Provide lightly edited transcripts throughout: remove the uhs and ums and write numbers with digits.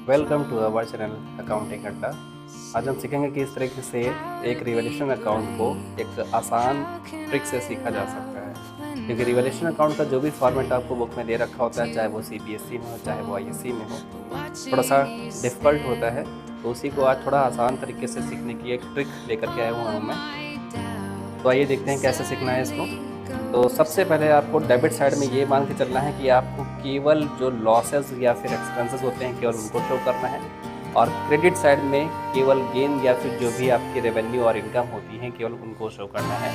Welcome to our channel accounting Adda. आज हम सीखेंगे कि इस तरीके से एक रिवैल्यूएशन अकाउंट को एक आसान ट्रिक से सीखा जा सकता है, क्योंकि रिवैल्यूएशन अकाउंट का जो भी फॉर्मेट आपको बुक में दे रखा होता है, चाहे वो सीबीएसई में हो चाहे वो आईएससी में हो, थोड़ा सा डिफ़िकल्ट होता है। तो उसी को आज थोड़ा आसान तरीके से सीखने की एक ट्रिक लेकर के आया हुआ हूँ मैं। तो आइए देखते हैं कैसे सीखना है इसको। तो सबसे पहले आपको डेबिट साइड में ये मान के चलना है कि आपको केवल जो लॉसेस या फिर एक्सपेंसेस होते हैं केवल उनको शो करना है, और क्रेडिट साइड में केवल गेन या फिर जो भी आपकी रेवेन्यू और इनकम होती है केवल उनको शो करना है।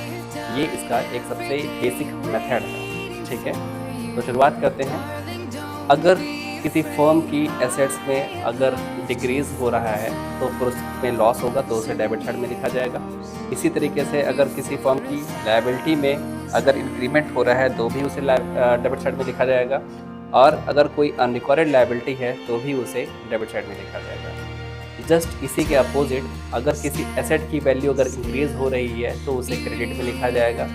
ये इसका एक सबसे बेसिक मेथड है, ठीक है। तो शुरुआत करते हैं। अगर किसी फर्म की एसेट्स में अगर डिक्रीज़ हो रहा है तो फिर उसमें लॉस होगा, तो उसे डेबिट साइड में लिखा जाएगा। इसी तरीके से अगर किसी फर्म की लायबिलिटी में अगर इंक्रीमेंट हो रहा है तो भी उसे डेबिट साइड में लिखा जाएगा, और अगर कोई अनरिकॉर्डेड लायबिलिटी है तो भी उसे डेबिट साइड में लिखा जाएगा। जस्ट इसी के अपोजिट, अगर किसी एसेट की वैल्यू अगर इंक्रीज़ हो रही है तो उसे क्रेडिट में लिखा जाएगा।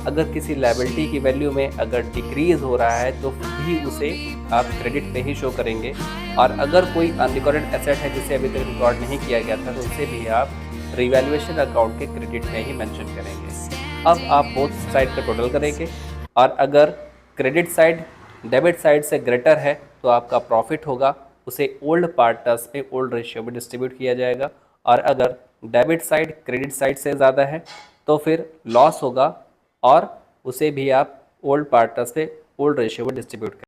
अगर किसी लायबिलिटी की वैल्यू में अगर डिक्रीज़ हो रहा है तो भी उसे आप क्रेडिट पे ही शो करेंगे, और अगर कोई अनरिकॉर्डेड एसेट है जिसे अभी तक रिकॉर्ड नहीं किया गया था तो उसे भी आप रिवैल्यूएशन अकाउंट के क्रेडिट में ही मेंशन करेंगे। अब आप बोथ साइड का टोटल करेंगे, और अगर क्रेडिट साइड डेबिट साइड से ग्रेटर है तो आपका प्रॉफिट होगा, उसे ओल्ड पार्टनर्स में ओल्ड रेशियो में डिस्ट्रीब्यूट किया जाएगा। और अगर डेबिट साइड क्रेडिट साइड से ज़्यादा है तो फिर लॉस होगा, और उसे भी आप ओल्ड पार्टनर्स पे ओल्ड रेशियो में डिस्ट्रीब्यूट करें।